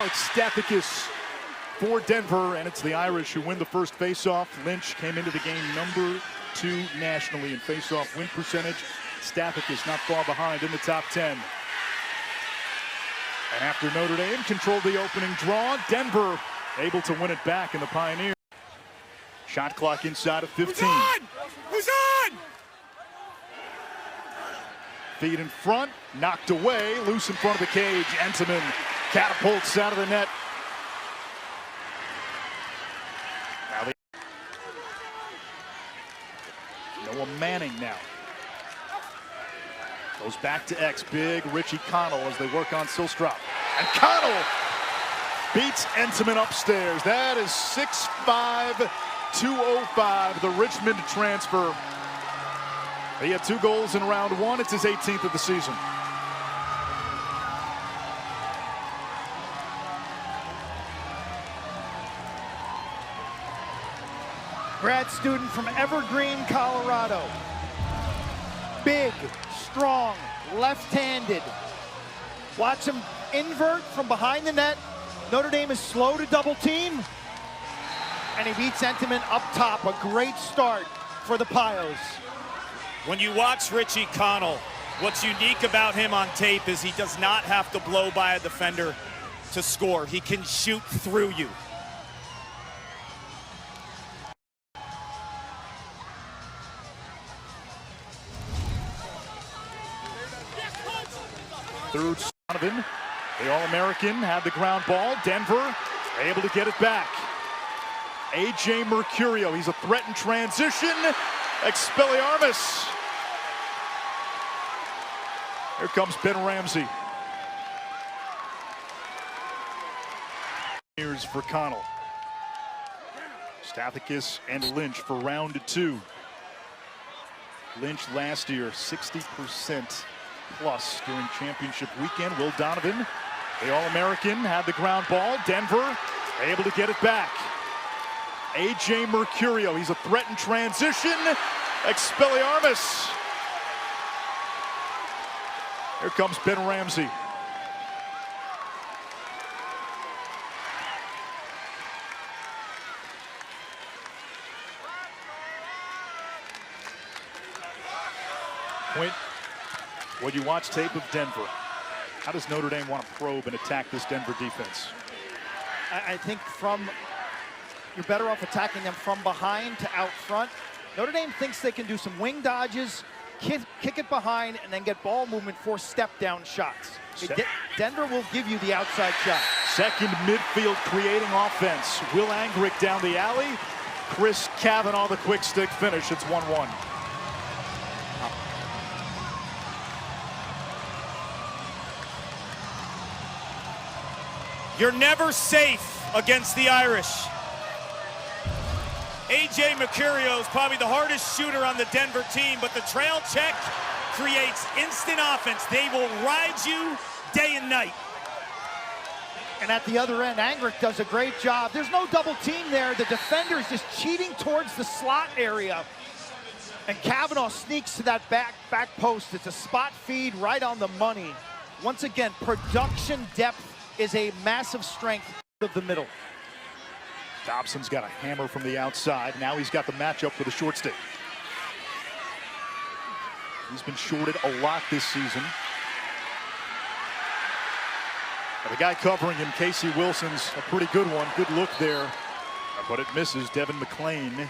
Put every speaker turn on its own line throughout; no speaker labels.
Alex Stathakis for Denver, and it's the Irish who win the first faceoff. Lynch came into the game number 2 nationally in faceoff win percentage. Stathakis not far behind in the top 10. And after Notre Dame controlled the opening draw, Denver able to win it back in the Pioneer. Shot clock inside of 15.
Who's on? Who's on?
Feed in front, knocked away, loose in front of the cage. Entman catapults out of the net. Now Noah Manning now. Goes back to X, big Richie Connell as they work on Silstrop. And Connell beats Entman upstairs. That is 6'5", 205, the Richmond transfer. He had 2 goals in round 1. It's his 18th of the season.
Grad student from Evergreen, Colorado. Big, strong, left-handed. Watch him invert from behind the net. Notre Dame is slow to double team. And he beats Entman up top. A great start for the Pios.
When you watch Richie Connell, what's unique about him on tape is he does not have to blow by a defender to score. He can shoot through you.
Third Donovan, the All-American, had the ground ball. Denver able to get it back. A.J. Mercurio, he's a threat in transition. Expelliarmus. Here comes Ben Ramsey. Here's for Connell. Stathakis and Lynch for round 2. Lynch last year, 60% plus during championship weekend. Will Donovan, the All-American, had the ground ball. Denver able to get it back. A.J. Mercurio, he's a threat in transition. Expelliarmus. Here comes Ben Ramsey. Quint, when you watch tape of Denver, how does Notre Dame want to probe and attack this Denver defense?
I think you're better off attacking them from behind to out front. Notre Dame thinks they can do some wing dodges, kick it behind, and then get ball movement for step-down shots. Denver will give you the outside shot.
Second midfield creating offense. Will Angrick down the alley. Chris Kavanaugh, the quick stick finish. It's 1-1.
You're never safe against the Irish. A.J. Mercurio is probably the hardest shooter on the Denver team, but the trail check creates instant offense. They will ride you day and night.
And at the other end, Angrick does a great job. There's no double team there. The defender is just cheating towards the slot area. And Kavanaugh sneaks to that back post. It's a spot feed right on the money. Once again, production depth is a massive strength of the middle.
Dobson's got a hammer from the outside. Now he's got the matchup with a short stick. He's been shorted a lot this season. And the guy covering him, Casey Wilson's a pretty good one. Good look there, but it misses. Devon Mlan.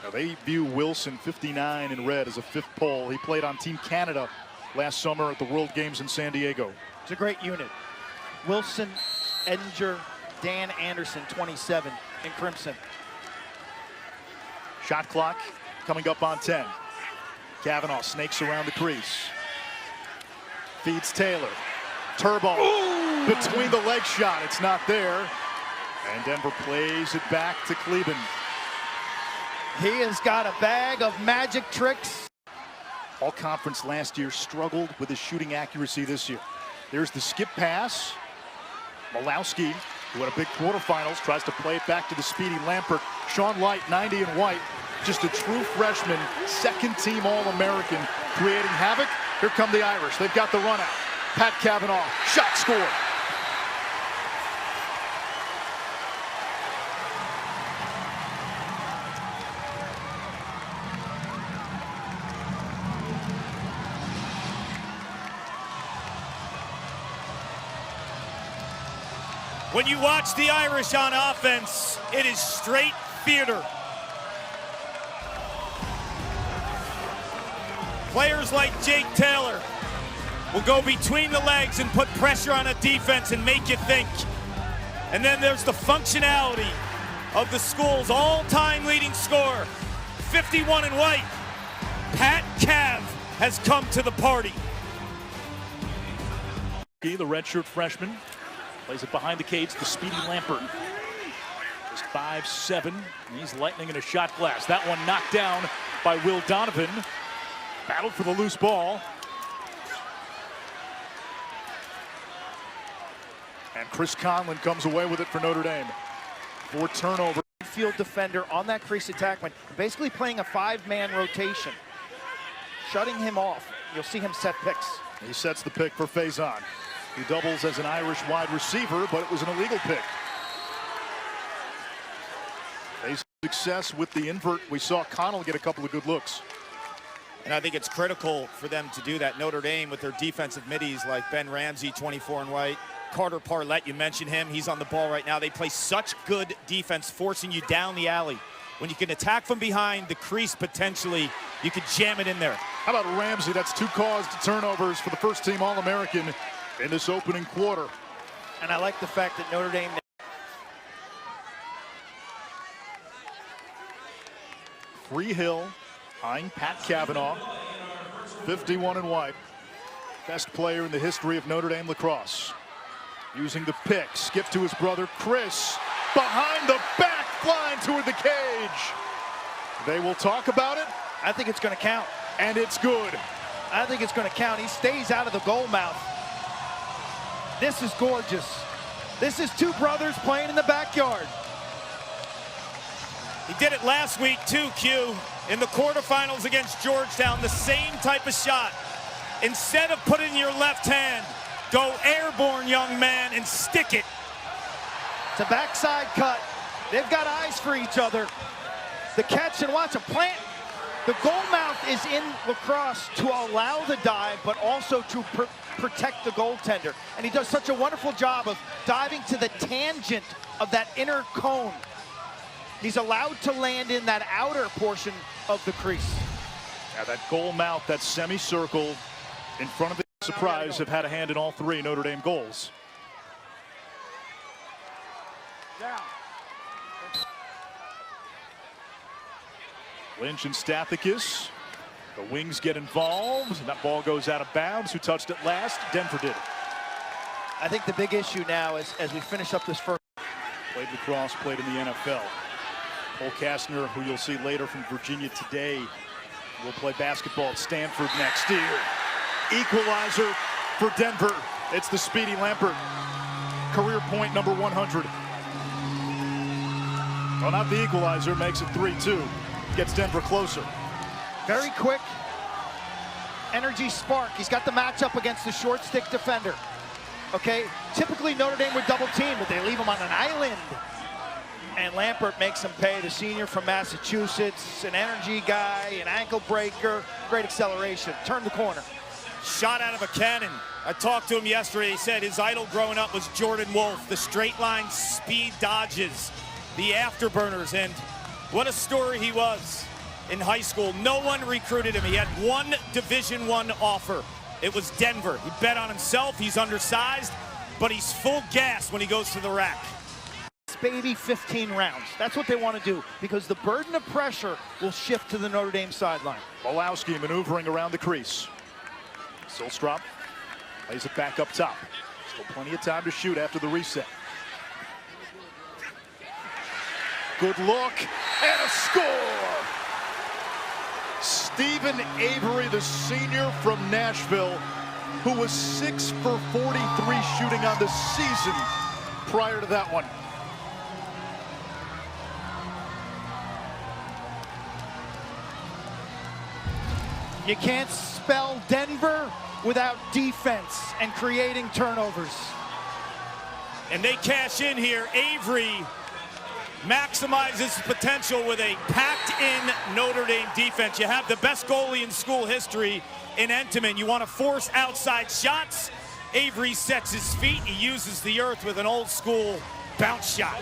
Now they view Wilson, 59 in red, as a 5th pole. He played on Team Canada last summer at the World Games in San Diego.
It's a great unit. Wilson, Edinger, Dan Anderson, 27 in crimson.
Shot clock coming up on 10. Kavanaugh snakes around the crease. Feeds Taylor. Turbo between the leg shot. It's not there. And Denver plays it back to Kleben.
He has got a bag of magic tricks.
All conference last year, struggled with his shooting accuracy this year. There's the skip pass. Malowski, who had a big quarterfinals, tries to play it back to the speedy Lampert. Sean Light, 90 in white. Just a true freshman, 2nd team All-American, creating havoc. Here come the Irish. They've got the run out. Pat Kavanaugh, shot scored.
When you watch the Irish on offense, it is straight theater. Players like Jake Taylor will go between the legs and put pressure on a defense and make you think. And then there's the functionality of the school's all-time leading scorer, 51 in white. Pat Cav has come to the party.
The redshirt freshman plays it behind the cage, the speedy Lampert. Just 5'7", he's lightning in a shot glass. That one knocked down by Will Donovan. Battled for the loose ball. And Chris Conlon comes away with it for Notre Dame. 4 turnovers.
Midfield defender on that crease attackman, basically playing a 5-man rotation, shutting him off. You'll see him set picks.
He sets the pick for Faison. He doubles as an Irish wide receiver, but it was an illegal pick. Faison success with the invert. We saw Connell get a couple of good looks.
And I think it's critical for them to do that. Notre Dame with their defensive middies like Ben Ramsey, 24 in white. Carter Parlett, you mentioned him. He's on the ball right now. They play such good defense, forcing you down the alley. When you can attack from behind the crease, potentially, you could jam it in there.
How about Ramsey? That's 2 caused turnovers for the first-team All-American in this opening quarter.
And I like the fact that Notre Dame...
Free Hill eyeing Pat Kavanaugh, 51 in white. Best player in the history of Notre Dame lacrosse. Using the pick, skip to his brother Chris. Behind the back, flying toward the cage. They will talk about it.
I think it's going to count.
And it's good.
I think it's going to count. He stays out of the goal mouth. This is gorgeous. This is 2 brothers playing in the backyard.
He did it last week too, Q. In the quarterfinals against Georgetown, the same type of shot. Instead of putting your left hand, go airborne, young man, and stick it.
It's a backside cut. They've got eyes for each other. The catch, and watch him plant. The goal mouth is in lacrosse to allow the dive, but also to protect the goaltender. And he does such a wonderful job of diving to the tangent of that inner cone. He's allowed to land in that outer portion of the crease.
Yeah, that goal mouth, that semicircle in front of the surprise, have had a hand in all 3 Notre Dame goals. Lynch and Stathakis. The wings get involved, and that ball goes out of bounds. Who touched it last? Denver did.
I think the big issue now is, as we finish up this first.
Played lacrosse, played in the NFL. Cole Kastner, who you'll see later from Virginia today, will play basketball at Stanford next year. Equalizer for Denver. It's the speedy Lampert. Career point number 100. Well, not the equalizer, makes it 3-2. Gets Denver closer.
Very quick energy spark. He's got the matchup against the short stick defender. Okay, typically Notre Dame would double team, but they leave him on an island. And Lampert makes him pay. The senior from Massachusetts, an energy guy, an ankle breaker, great acceleration. Turn the corner.
Shot out of a cannon. I talked to him yesterday. He said his idol growing up was Jordan Wolfe. The straight line speed dodges, the afterburners, and what a story he was in high school. No one recruited him. He had 1 Division I offer. It was Denver. He bet on himself. He's undersized, but he's full gas when he goes to the rack.
Baby 15 rounds. That's what they want to do, because the burden of pressure will shift to the Notre Dame sideline.
Wolowski maneuvering around the crease. Silstrop lays it back up top. Still plenty of time to shoot after the reset. Good look, and a score! Stephen Avery, the senior from Nashville, who was 6 for 43 shooting on the season prior to that one.
You can't spell Denver without defense and creating turnovers.
And they cash in here. Avery maximizes potential with a packed-in Notre Dame defense. You have the best goalie in school history in Entman. You want to force outside shots. Avery sets his feet. He uses the earth with an old school bounce shot.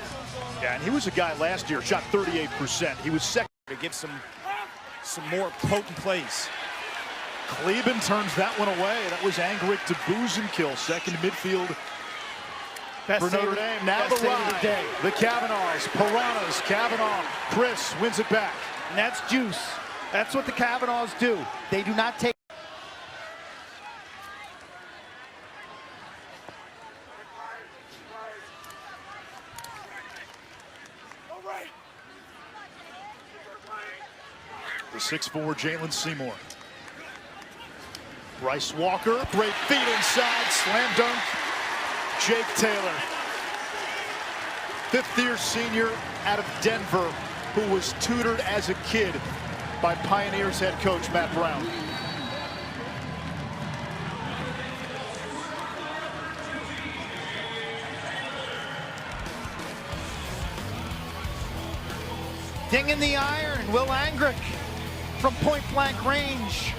Yeah, and he was a guy last year, shot 38%. He was second.
To give some more potent plays.
Kleben turns that one away. That was Angrick to Buzenkill, second midfield for Notre Dame. Now the ride. The Kavanaughs, Piranhas, Kavanaugh, Chris wins it back.
And that's juice. That's what the Kavanaughs do. They do not take.
The 6'4" Jalen Seymour. Bryce Walker, great feet inside, slam dunk. Jake Taylor, fifth-year senior out of Denver, who was tutored as a kid by Pioneers head coach Matt Brown.
Ding in the iron, Will Angrick from point-blank range.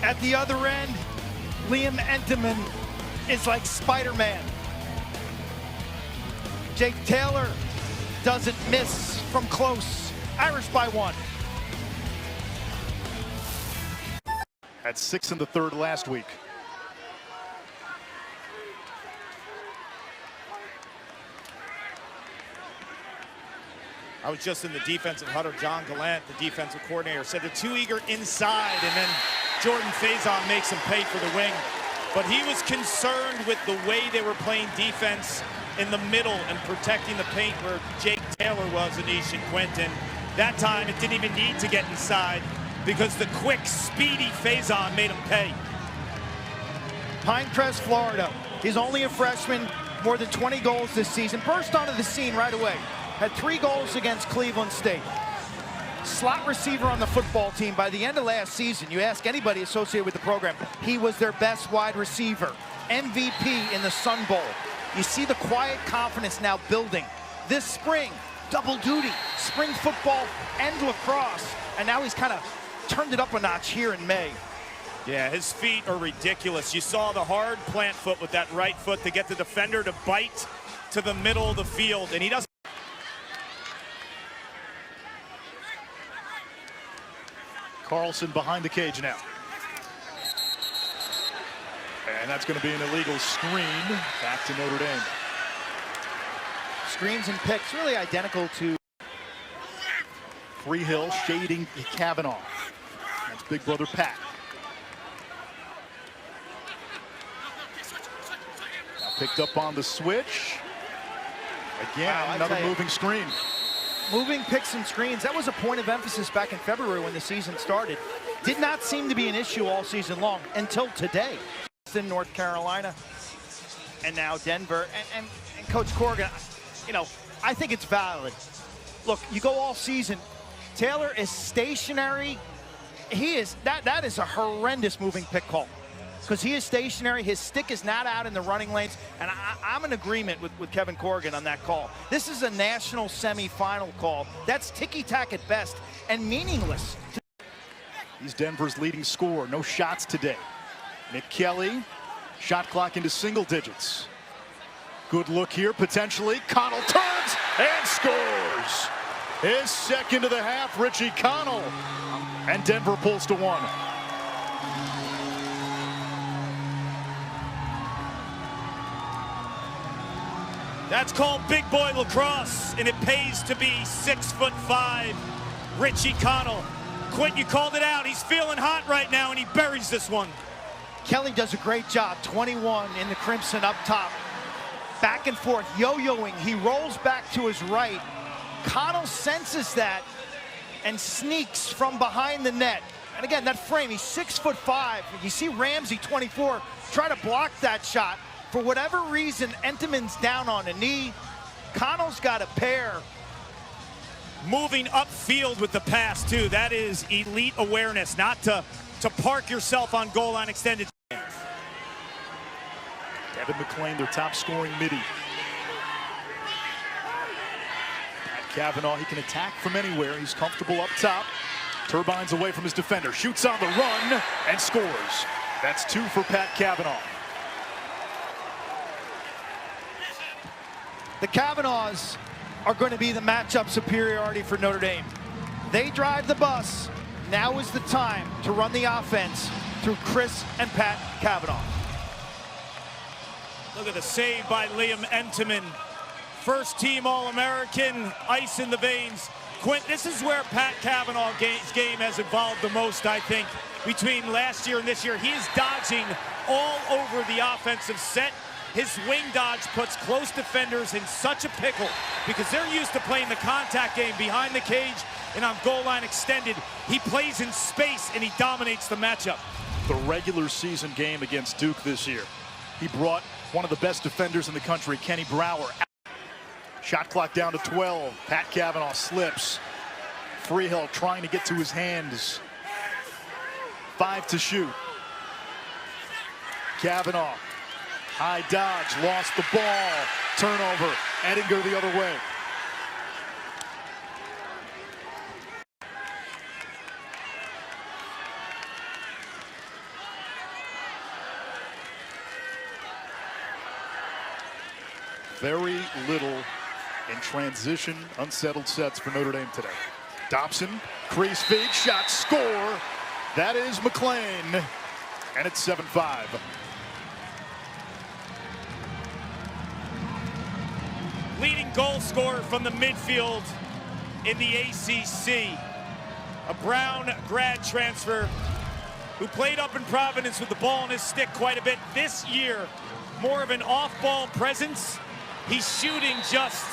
At the other end, Liam Entman is like Spider-Man. Jake Taylor doesn't miss from close. Irish by 1.
Had 6 in the third last week.
I was just in the defensive huddle. John Gallant, the defensive coordinator, said they're too eager inside, and then Jordan Faison makes him pay for the wing. But he was concerned with the way they were playing defense in the middle and protecting the paint where Jake Taylor was, Anish and Quentin. That time, it didn't even need to get inside because the quick, speedy Faison made him pay.
Pinecrest, Florida. He's only a freshman, more than 20 goals this season. Burst onto the scene right away. Had 3 goals against Cleveland State. Slot receiver on the football team. By the end of last season, you ask anybody associated with the program, he was their best wide receiver. MVP in the Sun Bowl. You see the quiet confidence now building. This spring, double duty, spring football and lacrosse. And now he's kind of turned it up a notch here in May.
Yeah, his feet are ridiculous. You saw the hard plant foot with that right foot to get the defender to bite to the middle of the field, and he doesn't.
Carlson behind the cage now. And that's going to be an illegal screen. Back to Notre Dame.
Screens and picks really identical to
Freehill shading Kavanaugh. That's big brother Pat. Now picked up on the switch. Again,
wow,
another moving screen.
Moving picks and screens, that was a point of emphasis back in February when the season started. Did not seem to be an issue all season long until today. In North Carolina and now Denver. And Coach Corrigan, you know, I think it's valid. Look, you go all season, Taylor is stationary. He is, that is a horrendous moving pick call. Because he is stationary, his stick is not out in the running lanes, and I'm in agreement with Kevin Corrigan on that call. This is a national semifinal call. That's ticky-tack at best and meaningless.
He's Denver's leading scorer. No shots today. Nick Kelly, shot clock into single digits. Good look here, potentially. Connell turns and scores. His second of the half, Richie Connell. And Denver pulls to 1.
That's called big boy lacrosse, and it pays to be 6'5", Richie Connell. Quint, you called it out. He's feeling hot right now, and he buries this one.
Kelly does a great job, 21 in the crimson up top. Back and forth, yo-yoing. He rolls back to his right. Connell senses that and sneaks from behind the net. And again, that frame, he's 6'5". You see Ramsey, 24, try to block that shot. For whatever reason, Entman's down on a knee. Connell's got a pair.
Moving upfield with the pass, too. That is elite awareness, not to park yourself on goal line extended.
Devon Mlan, their top scoring midi. Pat Kavanaugh, he can attack from anywhere. He's comfortable up top. Turbines away from his defender. Shoots on the run and scores. That's 2 for Pat Kavanaugh.
The Kavanaughs are going to be the matchup superiority for Notre Dame. They drive the bus. Now is the time to run the offense through Chris and Pat Kavanaugh.
Look at the save by Liam Entman. First team All-American, ice in the veins. Quint, this is where Pat Kavanaugh's game has evolved the most, I think, between last year and this year. He is dodging all over the offensive set. His wing dodge puts close defenders in such a pickle because they're used to playing the contact game behind the cage and on goal line extended. He plays in space and he dominates the matchup.
The regular season game against Duke this year, he brought one of the best defenders in the country, Kenny Brower. Shot clock down to 12. Pat Kavanaugh slips. Freehill trying to get to his hands. 5 to shoot. Kavanaugh, high dodge, lost the ball. Turnover, Edinger the other way. Very little in transition, unsettled sets for Notre Dame today. Dobson, crease feed, shot, score. That is McLean, and it's 7-5.
Leading goal scorer from the midfield in the ACC. A Brown grad transfer who played up in Providence with the ball in his stick quite a bit. This year, more of an off-ball presence. He's shooting just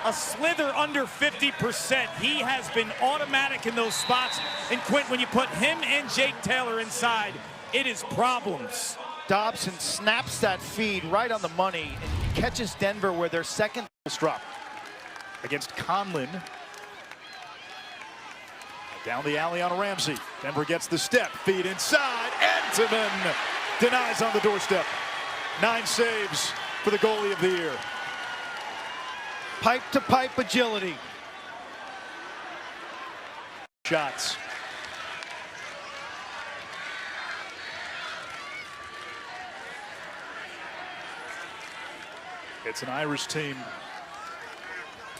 a slither under 50%. He has been automatic in those spots. And Quint, when you put him and Jake Taylor inside, it is problems.
Dobson snaps that feed right on the money and catches Denver where their second
Drop against Conlon. Down the alley on Ramsey. Denver gets the step, feed inside. Entman denies on the doorstep. 9 saves for the goalie of the year.
pipe-to-pipe agility.
Shots. It's an Irish team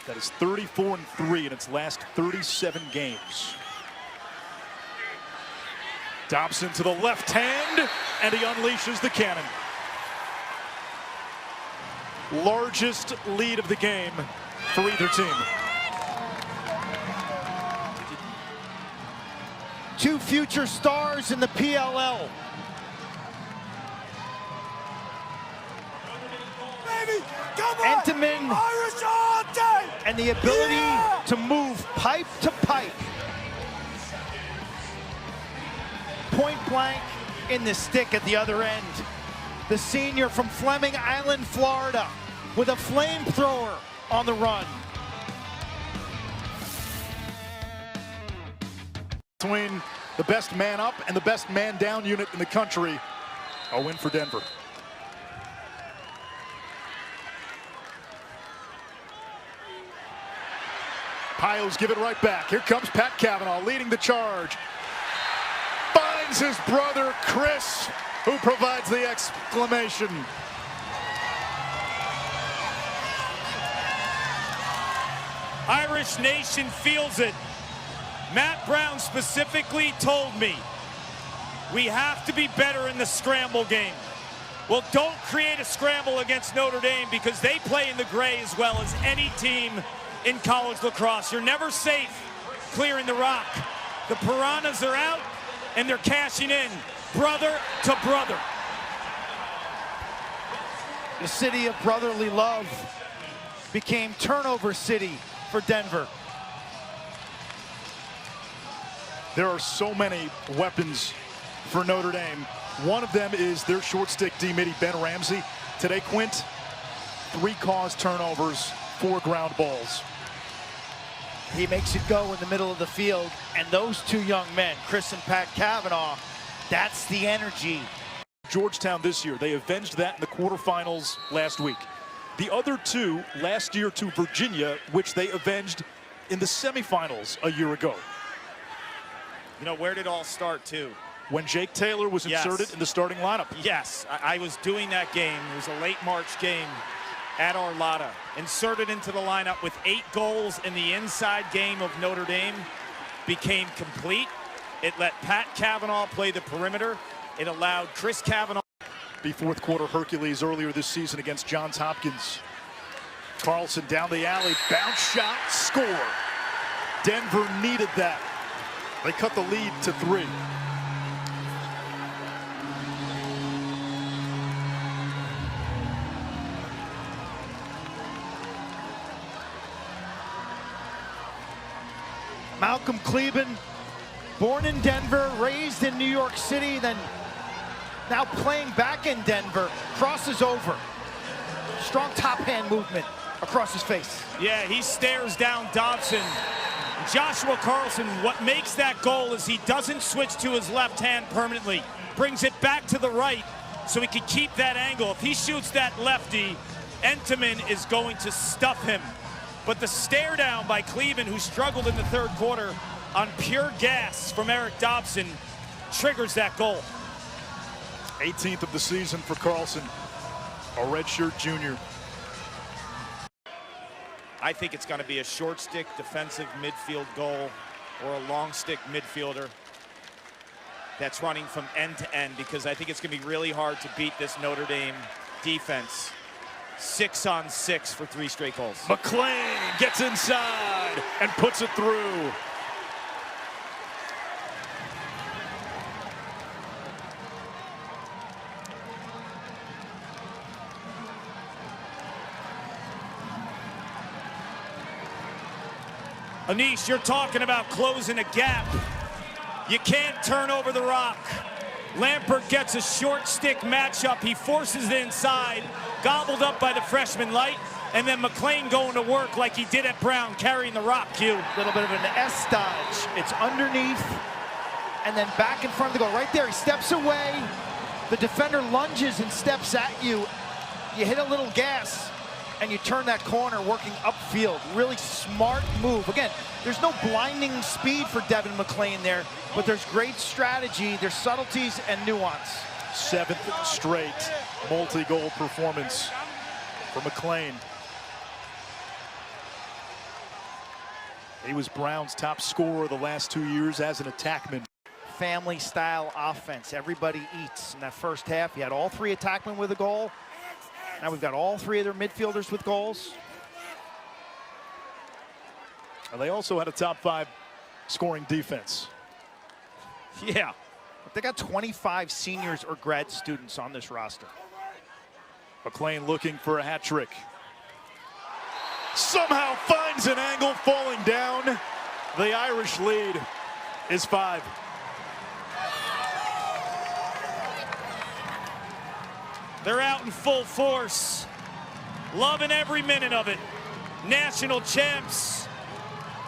that is 34-3 in its last 37 games. Dobson to the left hand, and he unleashes the cannon. Largest lead of the game for either team.
Two future stars in the PLL. Entman and the ability to move pipe to pipe. Point blank in the stick at the other end. The senior from Fleming Island, Florida, with a flamethrower on the run.
Between the best man up and the best man down unit in the country, a win for Denver. Piles give it right back. Here comes Pat Kavanaugh leading the charge. Finds his brother Chris, who provides the exclamation.
Irish Nation feels it. Matt Brown specifically told me we have to be better in the scramble game. Well, don't create a scramble against Notre Dame because they play in the gray as well as any team in college lacrosse. You're never safe clearing the rock. The Piranhas are out and they're cashing in brother to brother.
The city of brotherly love became turnover city for Denver.
There are so many weapons for Notre Dame. One of them is their short stick D-midi, Ben Ramsey. Today, Quint, 3 caused turnovers, 4 ground balls.
He makes it go in the middle of the field, and those 2 young men, Chris and Pat Kavanaugh, that's the energy.
Georgetown this year, they avenged that in the quarterfinals last week. The other 2 last year to Virginia, which they avenged in the semifinals a year ago.
You know, where did it all start, too?
When Jake Taylor was inserted in the starting lineup.
Yes, I was doing that game. It was a late March game. at Arlotta, inserted into the lineup with 8 goals in the inside game of Notre Dame, became complete. It let Pat Kavanaugh play the perimeter. It allowed Chris Kavanaugh.
The fourth quarter Hercules earlier this season against Johns Hopkins. Carlson down the alley, bounce shot, score. Denver needed that. They cut the lead to 3.
Malcolm Kleben, born in Denver, raised in New York City, then now playing back in Denver, crosses over. Strong top hand movement across his face.
Yeah, he stares down Dobson. Joshua Carlson, what makes that goal is he doesn't switch to his left hand permanently. Brings it back to the right so he can keep that angle. If he shoots that lefty, Entman is going to stuff him. But the stare down by Kleben, who struggled in the third quarter on pure gas from Eric Dobson, triggers that goal.
18th of the season for Carlson, a redshirt junior.
I think it's going to be a short stick defensive midfield goal or a long stick midfielder that's running from end to end, because I think it's going to be really hard to beat this Notre Dame defense. 6-on-6 for 3 straight goals.
McLean gets inside and puts it through.
Anish, you're talking about closing a gap. You can't turn over the rock. Lampert gets a short stick matchup. He forces it inside, gobbled up by the freshman Light, and then McLean going to work like he did at Brown, carrying the rock, Q.
A little bit of an S dodge. It's underneath and then back in front of the goal. Right there, he steps away. The defender lunges and steps at you. You hit a little gas and you turn that corner working upfield. Really smart move. Again, there's no blinding speed for Devon Mlan there, but there's great strategy, there's subtleties and nuance.
7th straight multi-goal performance for McLean. He was Brown's top scorer the last 2 years as an attackman.
Family style offense, everybody eats. In that first half, you had all 3 attackmen with a goal. Now we've got all 3 of their midfielders with goals.
And they also had a top 5 scoring defense.
Yeah.
They got 25 seniors or grad students on this roster.
McLean looking for a hat trick. Somehow finds an angle, falling down. The Irish lead is 5.
They're out in full force. Loving every minute of it. National champs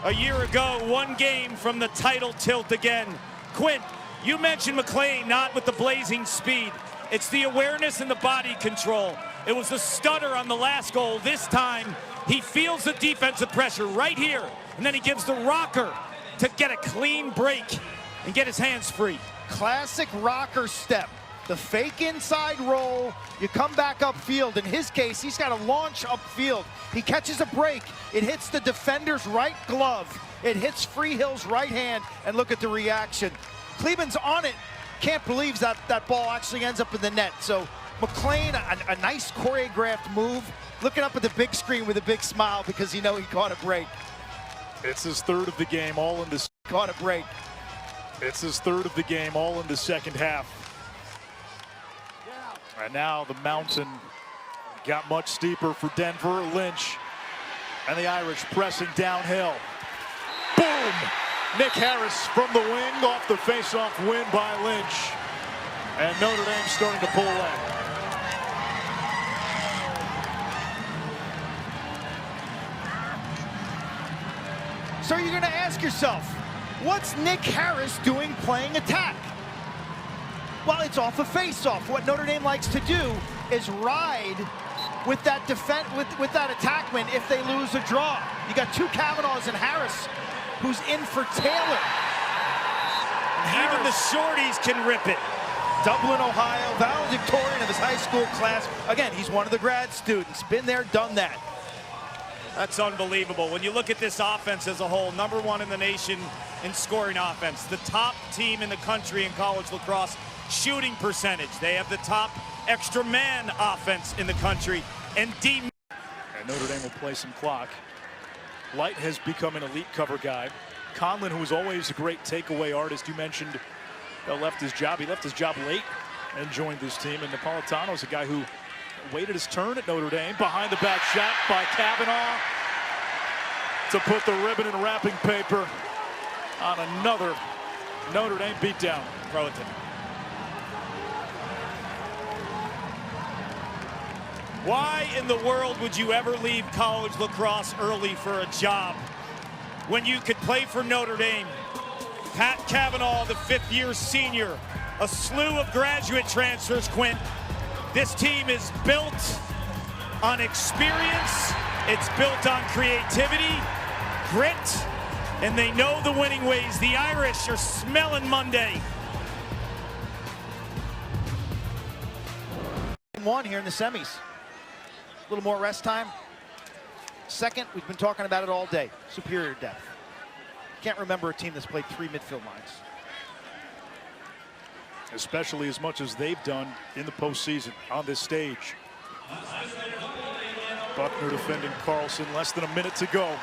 a year ago, 1 game from the title tilt again. Quint, you mentioned McLean not with the blazing speed. It's the awareness and the body control. It was the stutter on the last goal. This time, he feels the defensive pressure right here, and then he gives the rocker to get a clean break and get his hands free.
Classic rocker step. The fake inside roll, you come back upfield. In his case, he's got to launch upfield. He catches a break. It hits the defender's right glove. It hits Freehill's right hand, and look at the reaction. Kleben's on it. Can't believe that ball actually ends up in the net. So McLean, a nice choreographed move, looking up at the big screen with a big smile because he caught a break.
It's his 3rd of the game, all in the
Caught a break.
It's his 3rd of the game, all in the second half. And now the mountain got much steeper for Denver. Lynch and the Irish pressing downhill. Boom! Nick Harris from the wing off the face-off win by Lynch. And Notre Dame starting to pull away.
So you're going to ask yourself, what's Nick Harris doing playing attack? Well, it's off a face-off. What Notre Dame likes to do is ride with that with that attackman if they lose a draw. You got 2 Kavanaughs and Harris, who's in for Taylor.
Even the shorties can rip it.
Dublin, Ohio, valedictorian of his high school class. Again, he's one of the grad students. Been there, done that.
That's unbelievable. When you look at this offense as a whole, #1 in the nation in scoring offense, the top team in the country in college lacrosse shooting percentage. They have the top extra man offense in the country. And
And Notre Dame will play some clock. Light has become an elite cover guy. Conlon, who was always a great takeaway artist, you mentioned, left his job. He left his job late and joined this team. And Napolitano's a guy who waited his turn at Notre Dame. Behind the back shot by Kavanaugh to put the ribbon and wrapping paper on another Notre Dame beatdown.
throw it to him. Why in the world would you ever leave college lacrosse early for a job when you could play for Notre Dame? Pat Kavanaugh, the 5th-year senior, a slew of graduate transfers, Quint. This team is built on experience, it's built on creativity, grit, and they know the winning ways. The Irish are smelling Monday.
One here in the semis. A little more rest time. Second, we've been talking about it all day. Superior depth. Can't remember a team that's played 3 midfield lines.
Especially as much as they've done in the postseason on this stage. Buckner defending Carlson, less than a minute to go.